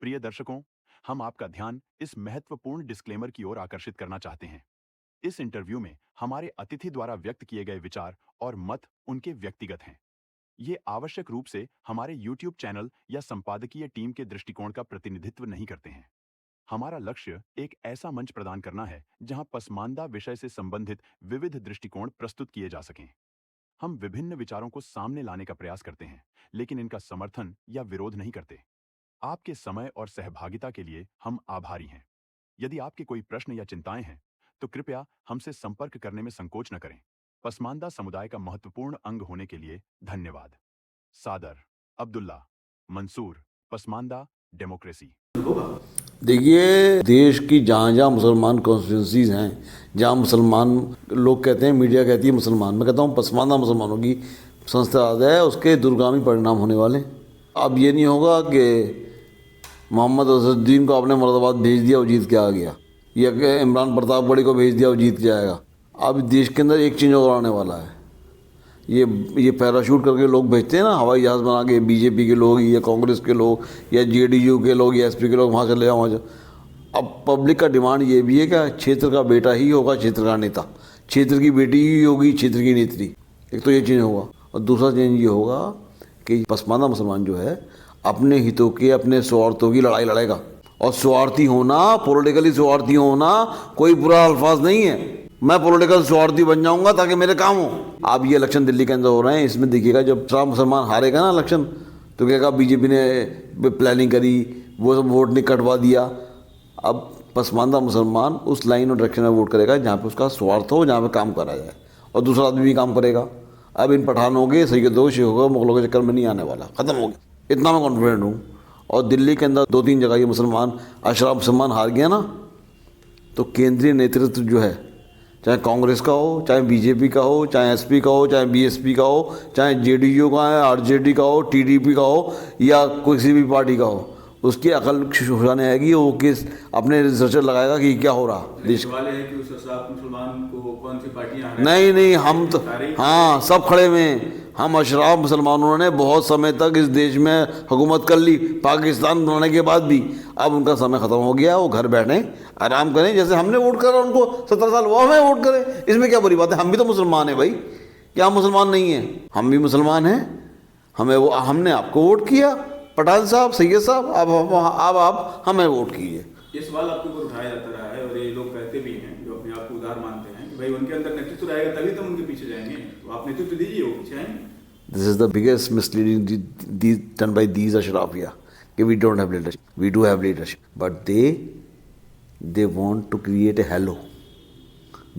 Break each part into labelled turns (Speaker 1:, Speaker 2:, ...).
Speaker 1: प्रिय दर्शकों, हम आपका ध्यान इस महत्वपूर्ण डिस्क्लेमर की ओर आकर्षित करना चाहते हैं। इस इंटरव्यू में हमारे अतिथि द्वारा व्यक्त किए गए विचार और मत उनके व्यक्तिगत हैं। ये आवश्यक रूप से हमारे YouTube चैनल या संपादकीय टीम के दृष्टिकोण का प्रतिनिधित्व नहीं करते हैं। हमारा लक्ष्य एक ऐसा मंच प्रदान करना है जहां पसमानदा विषय से संबंधित विविध दृष्टिकोण प्रस्तुत किए जा सकें। हम विभिन्न विचारों को सामने लाने का प्रयास करते हैं, लेकिन इनका समर्थन या विरोध नहीं करते। आपके समय और सहभागिता के लिए हम आभारी हैं। यदि आपके कोई प्रश्न या चिंताएं हैं, तो कृपया हमसे संपर्क करने में संकोच न करें। पसमानदा समुदाय का महत्वपूर्ण अंग होने के लिए धन्यवाद। सादर, अब्दुल्ला, मंसूर, पसमानदा, डेमोक्रेसी।
Speaker 2: देखिए, देश की जहाँ जहाँ मुसलमान कॉन्स्टिट्यूंसीज हैं, जहाँ मुसलमान लोग कहते हैं, मीडिया कहती है मुसलमान, मैं कहता हूँ पसमानदा मुसलमानों की संस्था है, उसके दूरगामी परिणाम होने वाले हैं। अब ये नहीं होगा कि मोहम्मद अजहरुद्दीन को आपने मुरादाबाद भेज दिया और जीत के आ गया, या कि इमरान प्रतापगढ़ी को भेज दिया और जीत के आएगा। अब देश के अंदर एक चेंज और आने वाला है। ये पैराशूट करके लोग भेजते हैं ना, हवाई जहाज़ बना के, बीजेपी के लोग या कांग्रेस के लोग या जेडीयू के लोग या एसपी के लोग वहाँ चले जाओ, वहाँ अब पब्लिक का डिमांड ये भी है कि क्षेत्र का बेटा ही होगा क्षेत्र का नेता, क्षेत्र की बेटी ही होगी क्षेत्र की नेत्री। एक तो ये चेंज होगा, और दूसरा चेंज ये होगा कि पसमानदा मुसलमान जो है अपने हितों के, अपने स्वार्थों की लड़ाई लड़ेगा। और स्वार्थी होना, पॉलिटिकली स्वार्थी होना कोई बुरा अल्फाज नहीं है। मैं पॉलिटिकल स्वार्थी बन जाऊंगा ताकि मेरे काम हो। अब ये इलेक्शन दिल्ली के अंदर हो रहे हैं, इसमें देखिएगा जब शराब मुसलमान हारेगा ना इलेक्शन, तो कहेगा बीजेपी ने प्लानिंग करी, वो सब वोट ने कटवा दिया। अब पसमानदा मुसलमान उस लाइन और डायरेक्शन में वोट करेगा जहाँ पे उसका स्वार्थ हो, जहाँ पे काम करा जाए, और दूसरा आदमी भी काम करेगा। अब इन पठानों के, सैयदों, शेखों, मुगलों के चक्कर में नहीं आने वाला, ख़त्म हो गया, इतना मैं कॉन्फिडेंट हूँ। और दिल्ली के अंदर 2-3 जगह ये मुसलमान, अशराफ मुसलमान हार गया ना, तो केंद्रीय नेतृत्व जो है, चाहे कांग्रेस का हो, चाहे बीजेपी का हो, चाहे एसपी का हो, चाहे बीएसपी का हो, चाहे जेडीयू का है, आरजेडी का हो, टीडीपी का हो, या किसी भी पार्टी का हो, उसकी अकल खुशाने आएगी। वो किस अपने रिसर्चर लगाएगा कि क्या हो रहा देश
Speaker 3: वाले हैं कि उस अशराफ मुसलमान को कौन सी पार्टियां
Speaker 2: नहीं, हम तो हाँ सब खड़े हुए हैं। हम अशराफ मुसलमानों ने बहुत समय तक इस देश में हुकूमत कर ली, पाकिस्तान बनाने के बाद भी। अब उनका समय ख़त्म हो गया, वो घर बैठें, आराम करें। जैसे हमने वोट करा उनको 17 साल, वो हमें वोट करें, इसमें क्या बुरी बात है? हम भी तो मुसलमान हैं भाई, क्या हम मुसलमान नहीं हैं? हम भी मुसलमान हैं। हमने आपको वोट किया, पठान साहब, सैयद साहब, अब आप हमें वोट कीजिए।
Speaker 3: ये सवाल आपके ऊपर उठाया जाता रहा है, और ये लोग कहते भी हैं जो अपने आप को उदार मानते हैं कि भाई उनके अंदर नेतृत्व रहेगा तभी तो उनके पीछे जाएंगे, तो आप नेतृत्व दीजिए, वो पीछे आएंगे।
Speaker 2: This is the biggest misleading done by these Ashrafia. We don't have leadership. We do have leadership, but they want to create a halo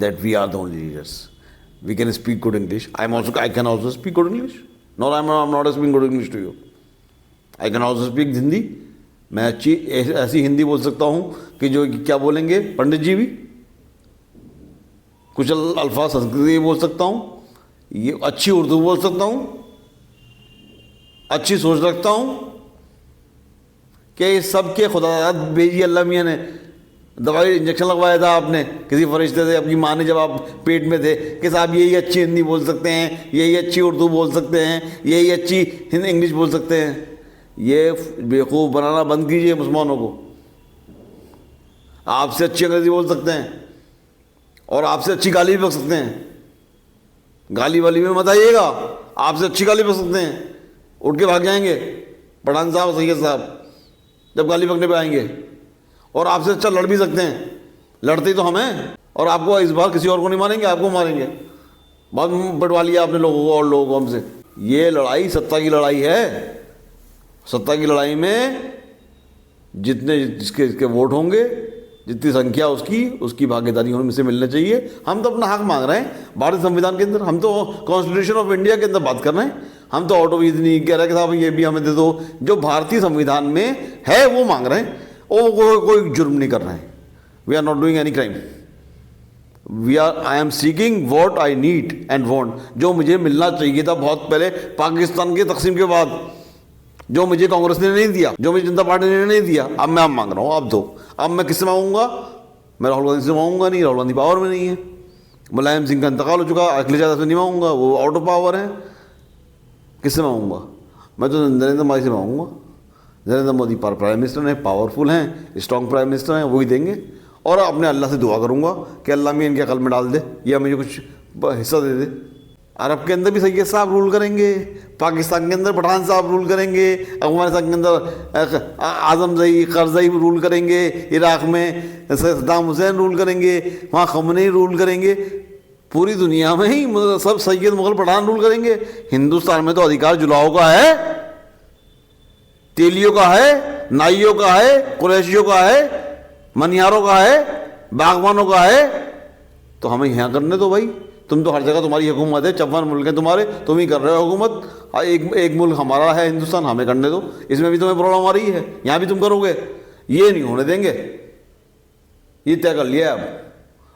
Speaker 2: that we are the only leaders. We can speak good English. I can also speak good English. No, I'm not speaking good English to you. I can also speak Hindi. मैं अच्छी ऐसी हिंदी बोल सकता हूँ कि जो क्या बोलेंगे पंडित जी भी। कुछ अल्फाज संस्कृत बोल सकता हूँ, ये अच्छी उर्दू बोल सकता हूँ, अच्छी सोच रखता हूँ। कि सब के खुदा भेजी अल्लाह मियाँ ने दवाई इंजेक्शन लगवाया था आपने किसी फरिश्ते से, आपकी माँ ने जब आप पेट में थे, कि साहब यही अच्छी हिंदी बोल सकते हैं, यही अच्छी उर्दू बोल सकते हैं, यही अच्छी इंग्लिश बोल सकते हैं। ये बेवकूफ़ बनाना बंद कीजिए मुसलमानों को। आपसे अच्छी अंग्रेज़ी बोल सकते हैं और आपसे अच्छी गाली भी बक सकते हैं। गाली वाली में मत आइएगा, आपसे अच्छी गाली बक सकते हैं, उठ के भाग जाएंगे पठान साहब, सैयद साहब, जब गाली बकने पे आएंगे। और आपसे अच्छा लड़ भी सकते हैं, लड़ते ही तो हमें। और आपको इस बार किसी और को नहीं मारेंगे, आपको मारेंगे। बहुत बटवा लिया आपने लोगों को और लोगों को हमसे। ये लड़ाई सत्ता की लड़ाई है। सत्ता की लड़ाई में जिसके वोट होंगे, जितनी संख्या उसकी भागीदारी होने से मिलना चाहिए। हम तो अपना हक मांग रहे हैं भारतीय संविधान के अंदर, हम तो कॉन्स्टिट्यूशन ऑफ इंडिया के अंदर बात कर रहे हैं। हम तो आउट ऑफ ईद नहीं कह रहे कि साहब ये भी हमें दे दो। जो भारतीय संविधान में है वो मांग रहे हैं, वो कोई जुर्म नहीं कर रहे हैं। We are not doing any crime. I am seeking what I need and want, जो मुझे मिलना चाहिए था बहुत पहले पाकिस्तान के तकसीम के बाद, जो मुझे कांग्रेस ने नहीं दिया, जो मुझे जनता पार्टी ने नहीं दिया, अब मैं मांग रहा हूँ। अब दो। अब मैं किससे मांगूंगा? मैं राहुल गांधी से मांगूंगा नहीं, राहुल गांधी पावर में नहीं है। मुलायम सिंह का इंतकाल हो चुका, अखिलेश यादव से नहीं मांगूंगा, वो आउट ऑफ पावर है। किससे मांगूंगा? मैं तो नरेंद्र मोदी से मांगूंगा। नरेंद्र मोदी प्राइम मिनिस्टर हैं, पावरफुल हैं, स्ट्रॉन्ग प्राइम मिनिस्टर हैं, वही देंगे। और अपने अल्लाह से दुआ करूँगा कि अल्लाह में इनके अकल में डाल दे या मुझे कुछ हिस्सा दे दे। अरब के अंदर भी सैयद साहब रूल करेंगे, पाकिस्तान के अंदर पठान साहब रूल करेंगे, अफगानिस्तान के अंदर आजमजई करजई रूल करेंगे, इराक़ में सद्दाम हुसैन रूल करेंगे, वहाँ खमनी रूल करेंगे, पूरी दुनिया में ही सब सैयद मुगल पठान रूल करेंगे। हिंदुस्तान में तो अधिकार जुलाओं का है, तेलियों का है, नाइयों का है, कुरैशियों का है, मनियारों का है, बागवानों का है। तो हमें यहाँ करने दो भाई। तुम तो हर जगह तुम्हारी हुकूमत है, 54 मुल्क हैं तुम्हारे, तुम ही कर रहे हो हुकूमत। एक मुल्क हमारा है हिंदुस्तान, हमें करने दो। इसमें भी तुम्हें प्रॉब्लम आ रही है, यहाँ भी तुम करोगे, ये नहीं होने देंगे। ये तय कर लिया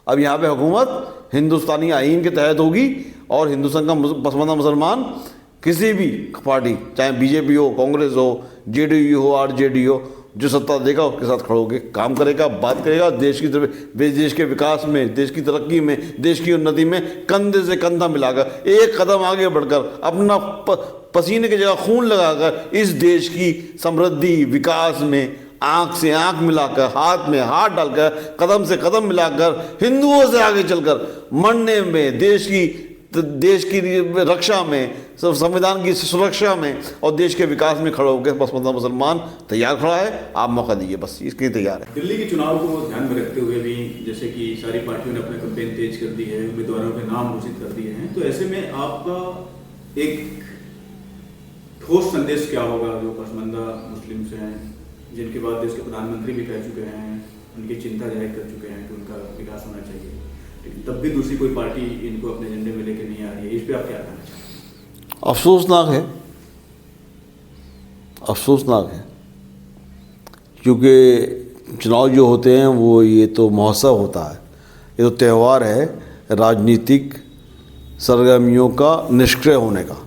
Speaker 2: अब यहाँ पे हुकूमत हिंदुस्तानी आइन के तहत होगी और हिंदुस्तान का पसमानदा मुसलमान किसी भी पार्टी, चाहे बीजेपी हो, कांग्रेस हो, जेडीयू हो, आरजेडी हो, जो सत्ता देगा उसके साथ खड़े होकर काम करेगा, बात करेगा। देश की तरफ, देश के विकास में, देश की तरक्की में, देश की उन्नति में कंधे से कंधा मिलाकर एक कदम आगे बढ़कर अपना पसीने की जगह खून लगाकर इस देश की समृद्धि विकास में आंख से आंख मिलाकर, हाथ में हाथ डालकर, कदम से कदम मिलाकर, हिंदुओं से आगे चलकर मरने में, देश की रक्षा में, संविधान की सुरक्षा में और देश के विकास में खड़े होकर पसमानदा मुसलमान तैयार खड़ा है। आप मौका दीजिए, बस इसके लिए तैयार है।
Speaker 3: दिल्ली के चुनाव को ध्यान में रखते हुए भी जैसे कि सारी पार्टियों ने अपना कैंपेन तेज कर दी है, उम्मीदवारों के नाम घोषित कर दिए हैं, तो ऐसे में आपका एक ठोस संदेश क्या होगा जो पसमानदा मुस्लिम से हैं, जिनके बाद देश के प्रधानमंत्री भी कह चुके हैं, उनकी चिंता जाहिर कर चुके हैं कि उनका विकास होना चाहिए, लेकिन तब भी दूसरी कोई पार्टी इनको अपने एजेंडे में लेके नहीं आ रही है, इस पर आप क्या कहना चाहते हैं?
Speaker 2: अफसोसनाक है, अफसोसनाक है, क्योंकि चुनाव जो होते हैं वो ये तो महोत्सव होता है, ये तो त्यौहार है राजनीतिक सरगर्मियों का निष्क्रिय होने का।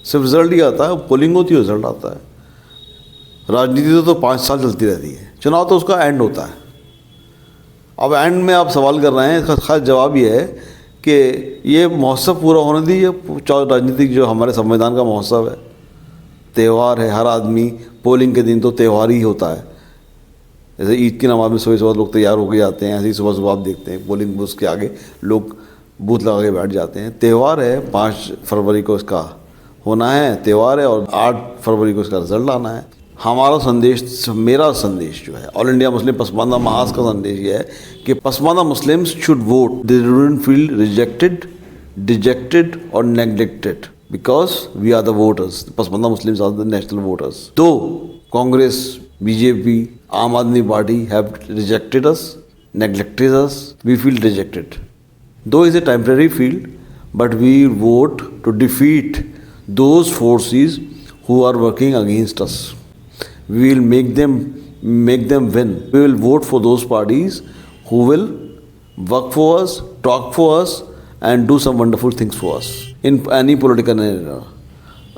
Speaker 2: सिर्फ रिजल्ट ही आता है, पोलिंग होती है, रिजल्ट आता है। राजनीति तो 5 साल चलती रहती है, चुनाव तो उसका एंड होता है। अब एंड में आप सवाल कर रहे हैं, इसका खास जवाब ये है कि ये महोत्सव पूरा होने दीजिए, राजनीतिक जो हमारे संविधान का महोत्सव है, त्यौहार है। हर आदमी पोलिंग के दिन तो त्यौहार ही होता है। जैसे ईद की नमाज में सुबह सुबह लोग तैयार होकर जाते हैं, ऐसे ही सुबह सुबह आप देखते हैं पोलिंग बूथ के आगे लोग बूथ लगा के बैठ जाते हैं। त्यौहार है, 5 फरवरी को इसका होना है, त्यौहार है, और 8 फरवरी को इसका रिजल्ट आना है। हमारा संदेश, मेरा संदेश जो है, ऑल इंडिया मुस्लिम पसमानदा महाज का संदेश ये है कि Pasmanda Muslims should vote, they don't feel rejected, dejected और neglected, because we are the voters. Pasmanda Muslims are the national voters. तो Congress, BJP, Aam Aadmi party have rejected us, neglected us, we feel rejected. Though it's a temporary field, but we vote to defeat those forces who are working against us. We will make them win. We will vote for those parties who will work for us, talk for us, and do some wonderful things for us in any political arena.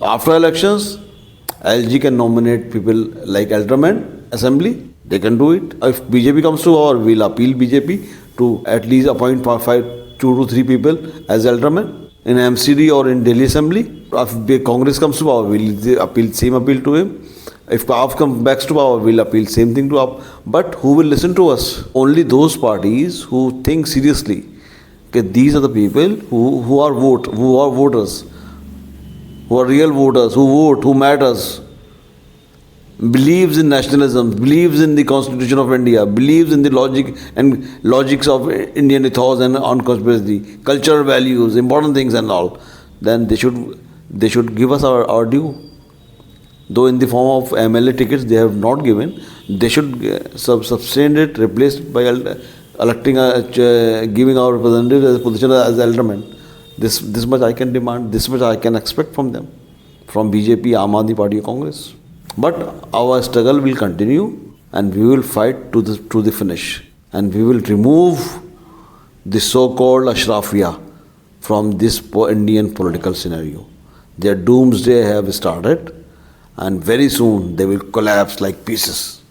Speaker 2: After elections, LG can nominate people like Alderman, Assembly. They can do it. If BJP comes to power, we'll appeal BJP to at least appoint 2 to 3 people as Alderman in MCD or in Delhi Assembly. If Congress comes to power, we'll appeal to him. If AAP comes back to power, we'll appeal same thing to AAP. But who will listen to us? Only those parties who think seriously that these are the people who are voters, who are real voters, who vote, who matters, believes in nationalism, believes in the Constitution of India, believes in the logics of Indian ethos and on conspiracy, cultural values, important things and all, then they should give us our due. Though in the form of MLA tickets they have not given, they should substitute it, replaced by electing, giving our representatives as a position as aldermen. This much I can demand, this much I can expect from them, from BJP, Aam Aadmi Party, Congress. But our struggle will continue, and we will fight to the finish, and we will remove the so-called Ashrafia from this Indian political scenario. Their doomsday have started, and very soon they will collapse like pieces.